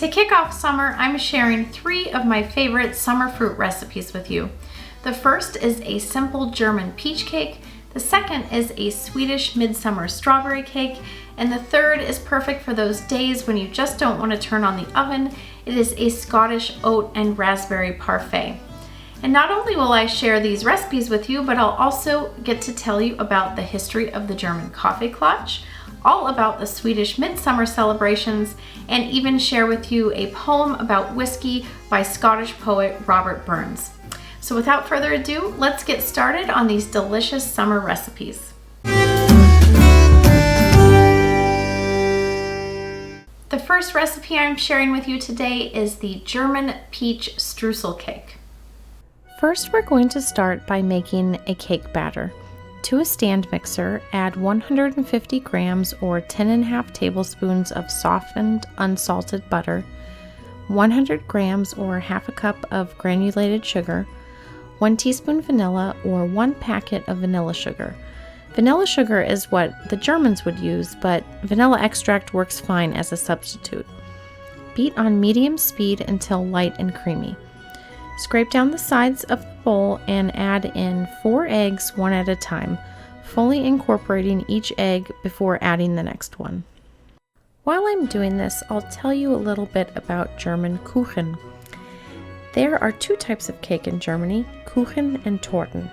To kick off summer, I'm sharing 3 of my favorite summer fruit recipes with you. The first is a simple German peach cake, the second is a Swedish midsummer strawberry cake, and the third is perfect for those days when you just don't want to turn on the oven. It is a Scottish oat and raspberry parfait. And not only will I share these recipes with you, but I'll also get to tell you about the history of the German Kaffeeklatsch, all about the Swedish midsummer celebrations, and even share with you a poem about whiskey by Scottish poet Robert Burns. So without further ado, let's get started on these delicious summer recipes. The first recipe I'm sharing with you today is the German peach streusel cake. First, we're going to start by making a cake batter. To a stand mixer, add 150 grams or 10½ tablespoons of softened unsalted butter, 100 grams or ½ a cup of granulated sugar, 1 teaspoon vanilla or 1 packet of vanilla sugar. Vanilla sugar is what the Germans would use, but vanilla extract works fine as a substitute. Beat on medium speed until light and creamy. Scrape down the sides of the bowl and add in 4 eggs one at a time, fully incorporating each egg before adding the next one. While I'm doing this, I'll tell you a little bit about German Kuchen. There are 2 types of cake in Germany, Kuchen and Torten.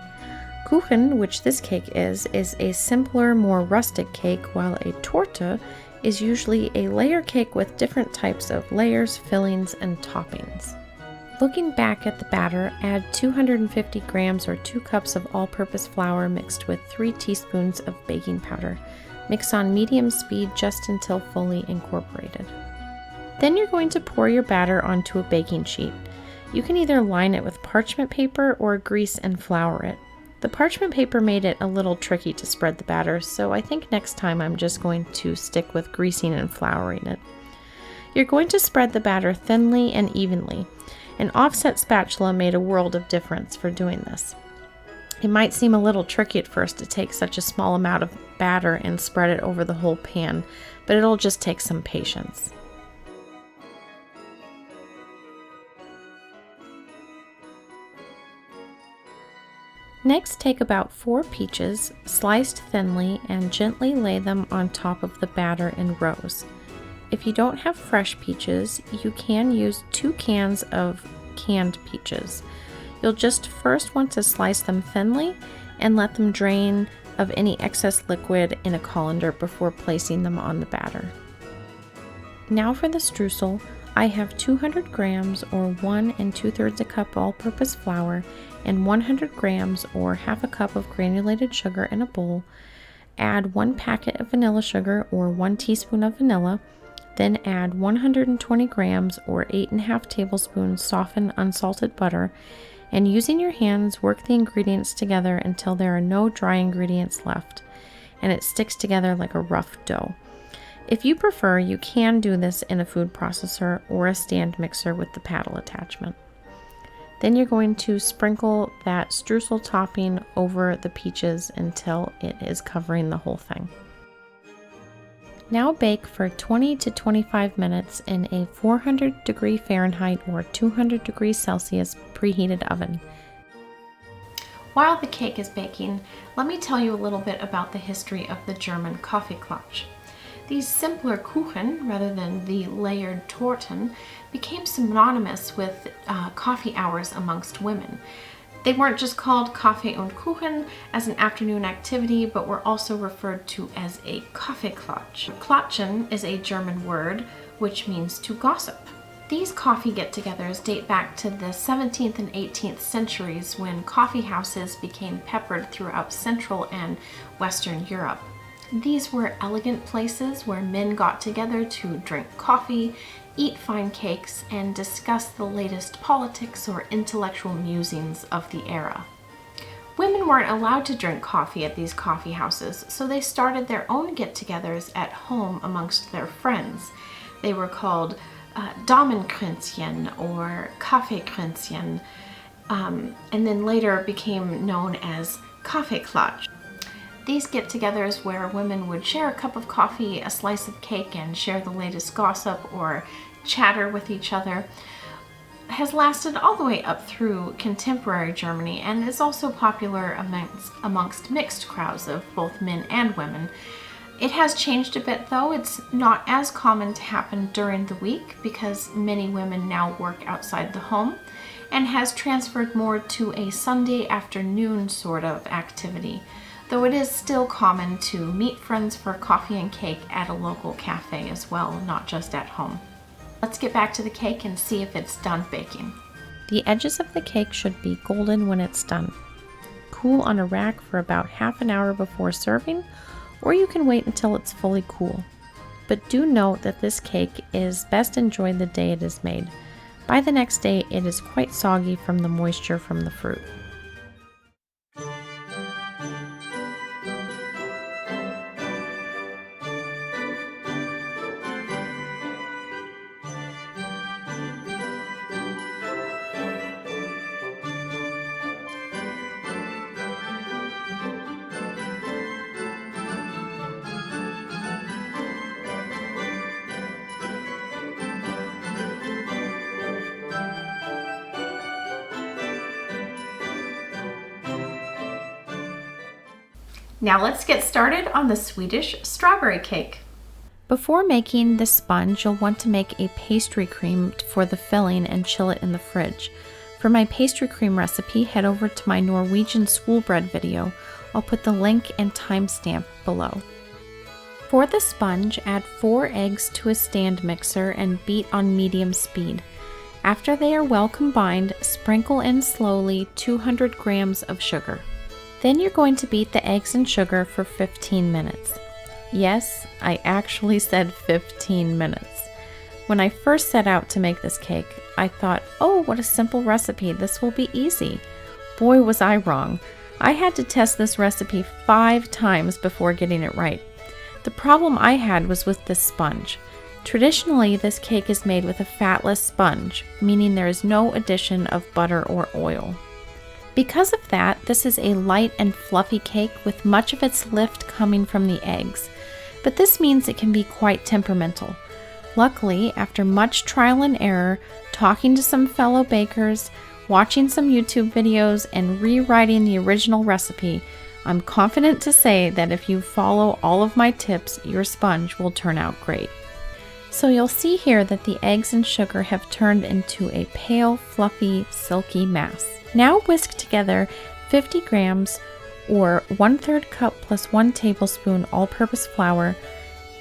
Kuchen, which this cake is a simpler, more rustic cake, while a Torte is usually a layer cake with different types of layers, fillings, and toppings. Looking back at the batter, add 250 grams or 2 cups of all-purpose flour mixed with 3 teaspoons of baking powder. Mix on medium speed just until fully incorporated. Then you're going to pour your batter onto a baking sheet. You can either line it with parchment paper or grease and flour it. The parchment paper made it a little tricky to spread the batter, so I think next time I'm just going to stick with greasing and flouring it. You're going to spread the batter thinly and evenly. An offset spatula made a world of difference for doing this. It might seem a little tricky at first to take such a small amount of batter and spread it over the whole pan, but it'll just take some patience. Next, take about 4 peaches, sliced thinly, and gently lay them on top of the batter in rows. If you don't have fresh peaches, you can use 2 cans of canned peaches. You'll just first want to slice them thinly and let them drain of any excess liquid in a colander before placing them on the batter. Now for the streusel, I have 200 grams or 1 2/3 a cup all-purpose flour and 100 grams or ½ a cup of granulated sugar in a bowl. Add 1 packet of vanilla sugar or 1 teaspoon of vanilla. Then add 120 grams or 8½ tablespoons softened unsalted butter, and using your hands, work the ingredients together until there are no dry ingredients left, and it sticks together like a rough dough. If you prefer, you can do this in a food processor or a stand mixer with the paddle attachment. Then you're going to sprinkle that streusel topping over the peaches until it is covering the whole thing. Now bake for 20 to 25 minutes in a 400 degree Fahrenheit or 200 degrees Celsius preheated oven. While the cake is baking, let me tell you a little bit about the history of the German Kaffeeklatsch. These simpler Kuchen, rather than the layered Torten, became synonymous with coffee hours amongst women. They weren't just called Kaffee und Kuchen as an afternoon activity, but were also referred to as a Kaffeeklatsch. Klatschen is a German word which means to gossip. These coffee get-togethers date back to the 17th and 18th centuries when coffee houses became peppered throughout Central and Western Europe. These were elegant places where men got together to drink coffee, eat fine cakes, and discuss the latest politics or intellectual musings of the era. Women weren't allowed to drink coffee at these coffee houses, so they started their own get-togethers at home amongst their friends. They were called Damenkränzchen or Kaffeekränzchen, and then later became known as Kaffeeklatsch. These get-togethers where women would share a cup of coffee, a slice of cake, and share the latest gossip or chatter with each other has lasted all the way up through contemporary Germany and is also popular amongst mixed crowds of both men and women. It has changed a bit though. It's not as common to happen during the week because many women now work outside the home, and has transferred more to a Sunday afternoon sort of activity, though it is still common to meet friends for coffee and cake at a local cafe as well, not just at home. Let's get back to the cake and see if it's done baking. The edges of the cake should be golden when it's done. Cool on a rack for about half an hour before serving, or you can wait until it's fully cool. But do note that this cake is best enjoyed the day it is made. By the next day, it is quite soggy from the moisture from the fruit. Now let's get started on the Swedish strawberry cake. Before making the sponge, you'll want to make a pastry cream for the filling and chill it in the fridge. For my pastry cream recipe, head over to my Norwegian school bread video. I'll put the link and timestamp below. For the sponge, add 4 eggs to a stand mixer and beat on medium speed. After they are well combined, sprinkle in slowly 200 grams of sugar. Then you're going to beat the eggs and sugar for 15 minutes. Yes, I actually said 15 minutes. When I first set out to make this cake, I thought, oh, what a simple recipe, this will be easy. Boy, was I wrong. I had to test this recipe 5 times before getting it right. The problem I had was with this sponge. Traditionally, this cake is made with a fatless sponge, meaning there is no addition of butter or oil. Because of that, this is a light and fluffy cake with much of its lift coming from the eggs, but this means it can be quite temperamental. Luckily, after much trial and error, talking to some fellow bakers, watching some YouTube videos, and rewriting the original recipe, I'm confident to say that if you follow all of my tips, your sponge will turn out great. So you'll see here that the eggs and sugar have turned into a pale, fluffy, silky mass. Now whisk together 50 grams or 1/3 cup plus 1 tablespoon all-purpose flour,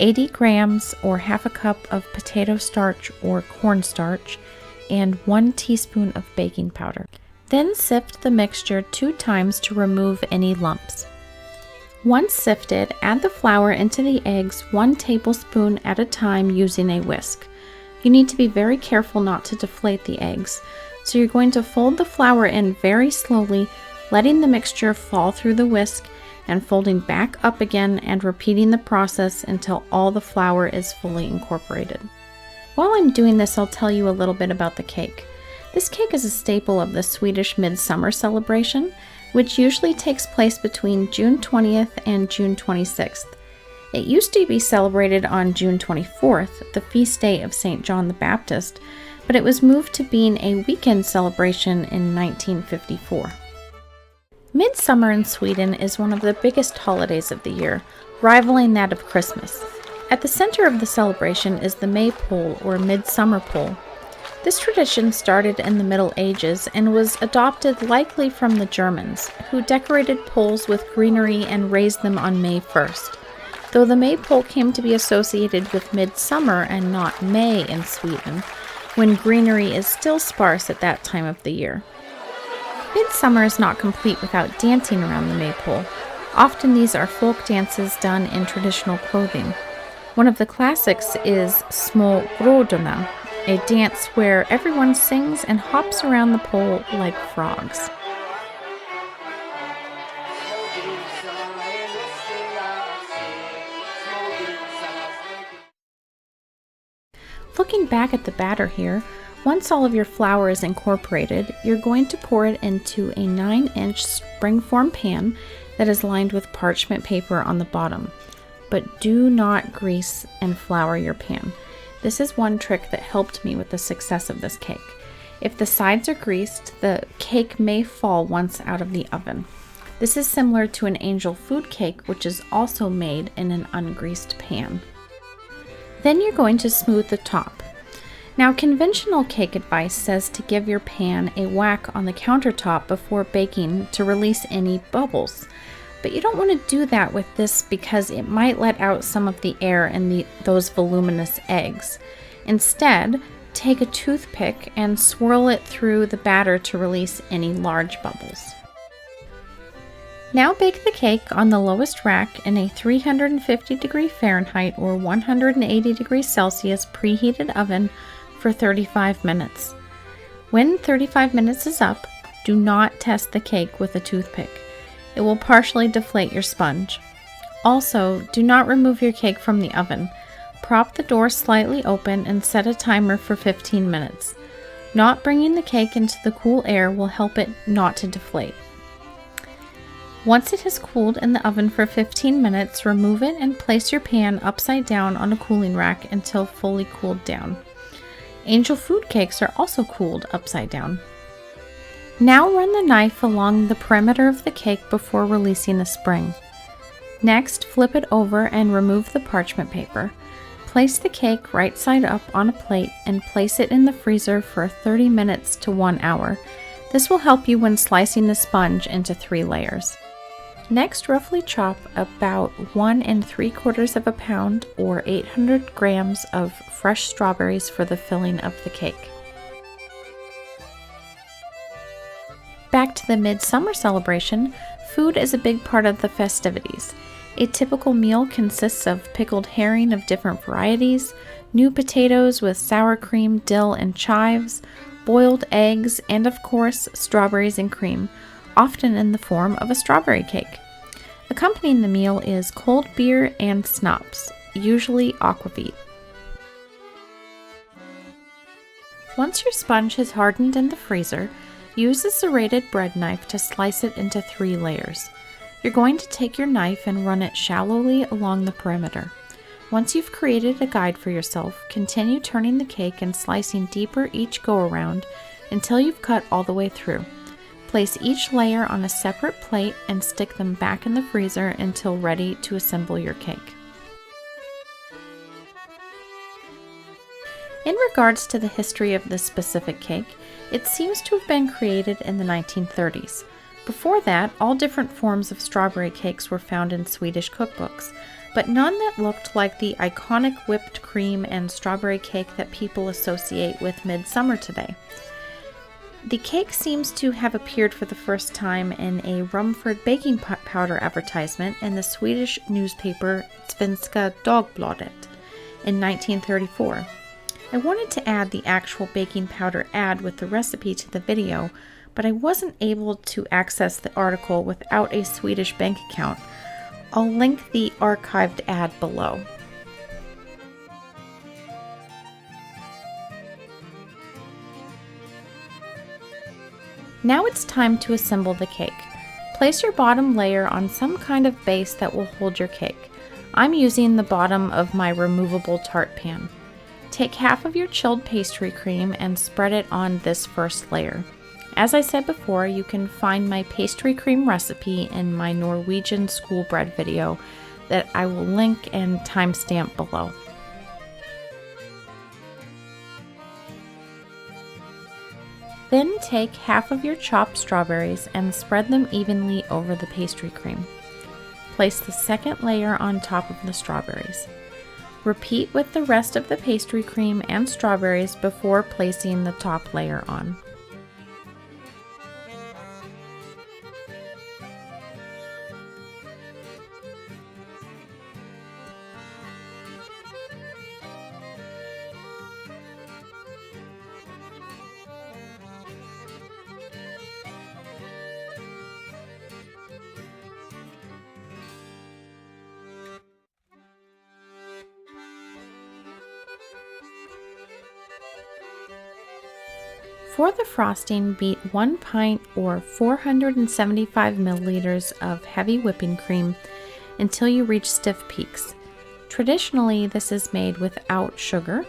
80 grams or half a cup of potato starch or cornstarch, and 1 teaspoon of baking powder. Then sift the mixture 2 times to remove any lumps. Once sifted, add the flour into the eggs 1 tablespoon at a time using a whisk. You need to be very careful not to deflate the eggs. So you're going to fold the flour in very slowly, letting the mixture fall through the whisk and folding back up again and repeating the process until all the flour is fully incorporated. While I'm doing this, I'll tell you a little bit about the cake. This cake is a staple of the Swedish midsummer celebration, which usually takes place between June 20th and June 26th. It used to be celebrated on June 24th, the feast day of St. John the Baptist, but it was moved to being a weekend celebration in 1954. Midsummer in Sweden is one of the biggest holidays of the year, rivaling that of Christmas. At the center of the celebration is the maypole or midsummer pole. This tradition started in the Middle Ages and was adopted likely from the Germans, who decorated poles with greenery and raised them on May 1st, though the maypole came to be associated with midsummer and not May in Sweden, when greenery is still sparse at that time of the year. Midsummer is not complete without dancing around the maypole. Often these are folk dances done in traditional clothing. One of the classics is Små grodorna, a dance where everyone sings and hops around the pole like frogs. Looking back at the batter here, once all of your flour is incorporated, you're going to pour it into a 9-inch springform pan that is lined with parchment paper on the bottom. But do not grease and flour your pan. This is one trick that helped me with the success of this cake. If the sides are greased, the cake may fall once out of the oven. This is similar to an angel food cake, which is also made in an ungreased pan. Then you're going to smooth the top. Now, conventional cake advice says to give your pan a whack on the countertop before baking to release any bubbles. But you don't want to do that with this because it might let out some of the air in those voluminous eggs. Instead, take a toothpick and swirl it through the batter to release any large bubbles. Now bake the cake on the lowest rack in a 350 Fahrenheit or 180 Celsius preheated oven for 35 minutes. When 35 minutes is up, do not test the cake with a toothpick. It will partially deflate your sponge. Also, do not remove your cake from the oven. Prop the door slightly open and set a timer for 15 minutes. Not bringing the cake into the cool air will help it not to deflate. Once it has cooled in the oven for 15 minutes, remove it and place your pan upside down on a cooling rack until fully cooled down. Angel food cakes are also cooled upside down. Now run the knife along the perimeter of the cake before releasing the spring. Next, flip it over and remove the parchment paper. Place the cake right side up on a plate and place it in the freezer for 30 minutes to 1 hour. This will help you when slicing the sponge into 3 layers. Next, roughly chop about 1 3/4 pound or 800 grams of fresh strawberries for the filling of the cake. Back to the midsummer celebration, food is a big part of the festivities. A typical meal consists of pickled herring of different varieties, new potatoes with sour cream, dill, and chives, boiled eggs, and of course, strawberries and cream, often in the form of a strawberry cake. Accompanying the meal is cold beer and schnapps, usually aquavit. Once your sponge has hardened in the freezer, use a serrated bread knife to slice it into 3 layers. You're going to take your knife and run it shallowly along the perimeter. Once you've created a guide for yourself, continue turning the cake and slicing deeper each go-around until you've cut all the way through. Place each layer on a separate plate and stick them back in the freezer until ready to assemble your cake. In regards to the history of this specific cake, it seems to have been created in the 1930s. Before that, all different forms of strawberry cakes were found in Swedish cookbooks, but none that looked like the iconic whipped cream and strawberry cake that people associate with midsummer today. The cake seems to have appeared for the first time in a Rumford baking powder advertisement in the Swedish newspaper Svenska Dagbladet in 1934. I wanted to add the actual baking powder ad with the recipe to the video, but I wasn't able to access the article without a Swedish bank account. I'll link the archived ad below. Now it's time to assemble the cake. Place your bottom layer on some kind of base that will hold your cake. I'm using the bottom of my removable tart pan. Take half of your chilled pastry cream and spread it on this first layer. As I said before, you can find my pastry cream recipe in my Norwegian school bread video that I will link and timestamp below. Then take half of your chopped strawberries and spread them evenly over the pastry cream. Place the second layer on top of the strawberries. Repeat with the rest of the pastry cream and strawberries before placing the top layer on. For the frosting, beat 1 pint or 475 milliliters of heavy whipping cream until you reach stiff peaks. Traditionally, this is made without sugar.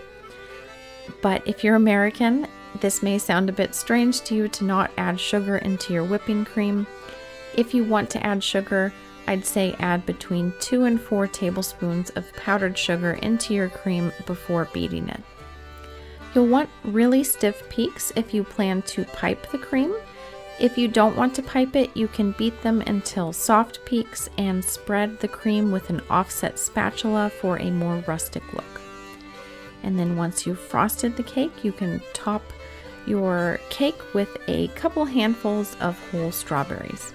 But if you're American, this may sound a bit strange to you to not add sugar into your whipping cream. If you want to add sugar, I'd say add between 2 and 4 tablespoons of powdered sugar into your cream before beating it. You'll want really stiff peaks if you plan to pipe the cream. If you don't want to pipe it, you can beat them until soft peaks and spread the cream with an offset spatula for a more rustic look. And then once you've frosted the cake, you can top your cake with a couple handfuls of whole strawberries.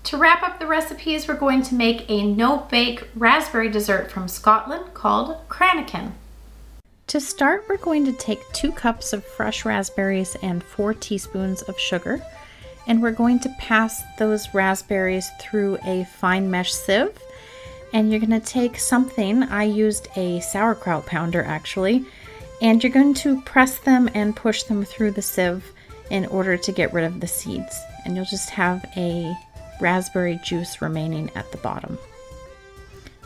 To wrap up the recipes, we're going to make a no-bake raspberry dessert from Scotland called Cranachan. To start, we're going to take 2 cups of fresh raspberries and 4 teaspoons of sugar, and we're going to pass those raspberries through a fine mesh sieve. And you're going to take something, I used a sauerkraut pounder actually, and you're going to press them and push them through the sieve in order to get rid of the seeds. And you'll just have a raspberry juice remaining at the bottom.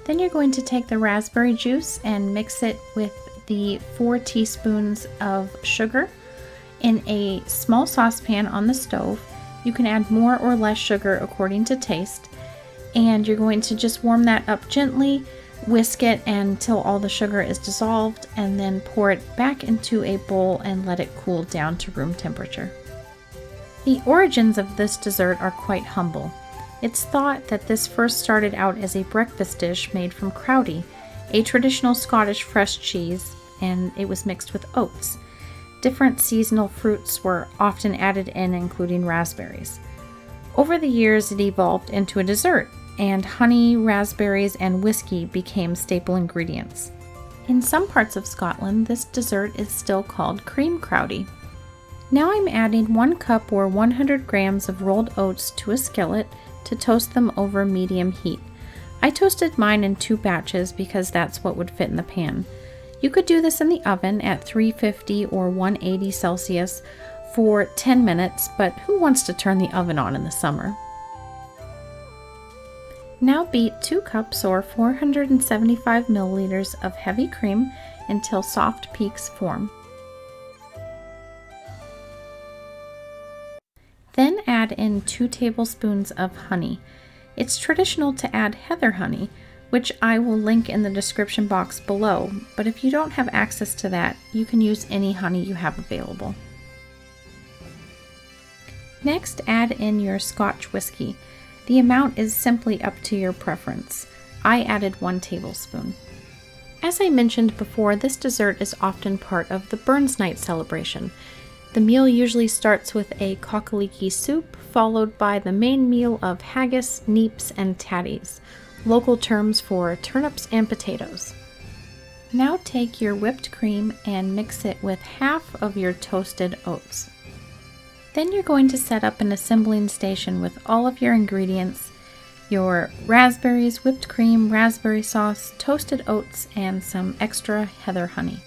Then you're going to take the raspberry juice and mix it with the 4 teaspoons of sugar in a small saucepan on the stove. You can add more or less sugar according to taste, and you're going to just warm that up gently, whisk it until all the sugar is dissolved, and then pour it back into a bowl and let it cool down to room temperature. The origins of this dessert are quite humble. It's thought that this first started out as a breakfast dish made from crowdie, a traditional Scottish fresh cheese, and it was mixed with oats. Different seasonal fruits were often added in, including raspberries. Over the years, it evolved into a dessert, and honey, raspberries, and whiskey became staple ingredients. In some parts of Scotland, this dessert is still called cream crowdie. Now I'm adding 1 cup or 100 grams of rolled oats to a skillet to toast them over medium heat. I toasted mine in 2 batches because that's what would fit in the pan. You could do this in the oven at 350 or 180 Celsius for 10 minutes, but who wants to turn the oven on in the summer? Now beat 2 cups or 475 milliliters of heavy cream until soft peaks form. Then add in 2 tablespoons of honey. It's traditional to add heather honey, which I will link in the description box below, but if you don't have access to that, you can use any honey you have available. Next, add in your Scotch whiskey. The amount is simply up to your preference. I added 1 tablespoon. As I mentioned before, this dessert is often part of the Burns Night celebration. The meal usually starts with a cockaliki soup, followed by the main meal of haggis, neeps, and tatties, local terms for turnips and potatoes. Now take your whipped cream and mix it with half of your toasted oats. Then you're going to set up an assembling station with all of your ingredients, your raspberries, whipped cream, raspberry sauce, toasted oats, and some extra heather honey.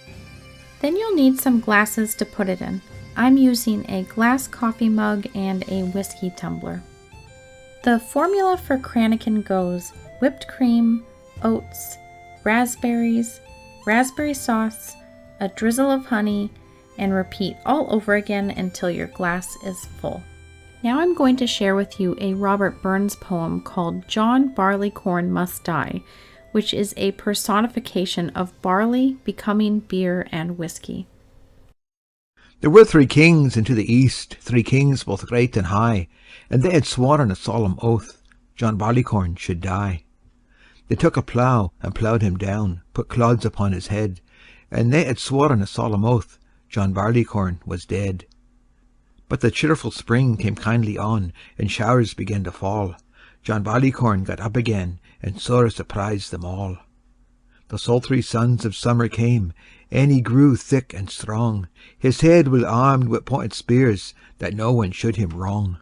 Then you'll need some glasses to put it in. I'm using a glass coffee mug and a whiskey tumbler. The formula for Cranachan goes whipped cream, oats, raspberries, raspberry sauce, a drizzle of honey, and repeat all over again until your glass is full. Now I'm going to share with you a Robert Burns poem called John Barleycorn Must Die, which is a personification of barley becoming beer and whiskey. There were 3 kings into the east, 3 kings both great and high, and they had sworn a solemn oath John Barleycorn should die. They took a plough and ploughed him down, put clods upon his head, and they had sworn a solemn oath John Barleycorn was dead. But the cheerful spring came kindly on, and showers began to fall. John Barleycorn got up again, and sore surprised them all. The sultry sons of summer came, and he grew thick and strong, his head well armed with pointed spears, that no one should him wrong.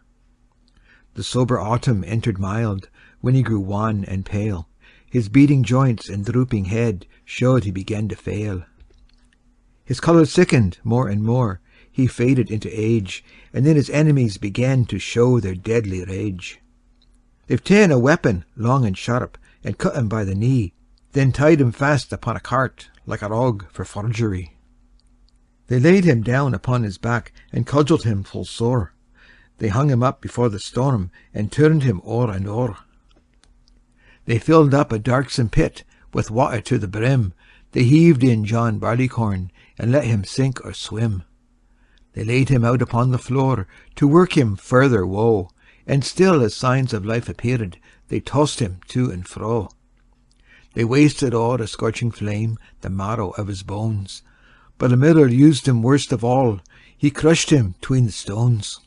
The sober autumn entered mild, when he grew wan and pale, his beating joints and drooping head showed he began to fail. His colour sickened more and more, he faded into age, and then his enemies began to show their deadly rage. They've ta'en a weapon long and sharp, and cut him by the knee, then tied him fast upon a cart, like a rogue for forgery. They laid him down upon his back, and cudgelled him full sore. They hung him up before the storm, and turned him o'er and o'er. They filled up a darksome pit with water to the brim. They heaved in John Barleycorn, and let him sink or swim. They laid him out upon the floor, to work him further woe, and still as signs of life appeared, they tossed him to and fro. They wasted o'er a scorching flame the marrow of his bones, but a miller used him worst of all, he crushed him 'tween the stones.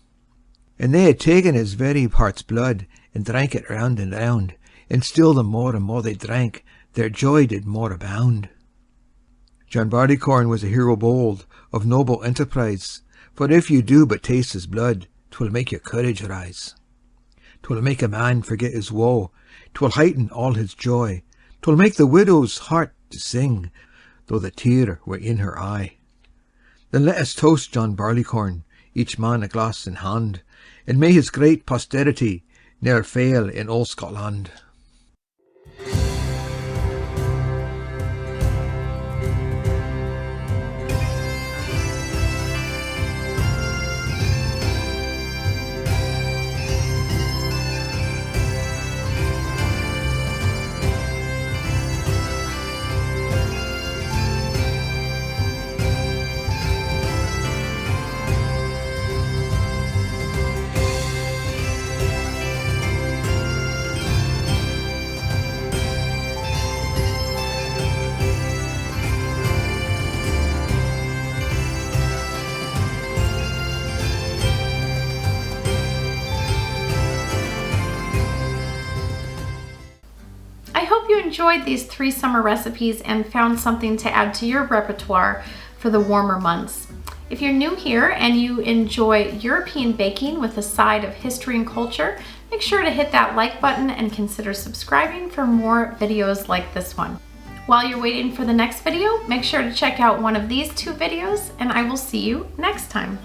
And they had taken his very heart's blood, and drank it round and round, and still the more and more they drank, their joy did more abound. John Barleycorn was a hero bold, of noble enterprise, for if you do but taste his blood, 'twill make your courage rise. 'Twill make a man forget his woe, 'twill heighten all his joy, 'twill make the widow's heart to sing, though the tear were in her eye. Then let us toast John Barleycorn, each man a glass in hand, and may his great posterity ne'er fail in old Scotland. I hope you enjoyed these 3 summer recipes and found something to add to your repertoire for the warmer months. If you're new here and you enjoy European baking with a side of history and culture, make sure to hit that like button and consider subscribing for more videos like this one. While you're waiting for the next video, make sure to check out one of these 2 videos, and I will see you next time.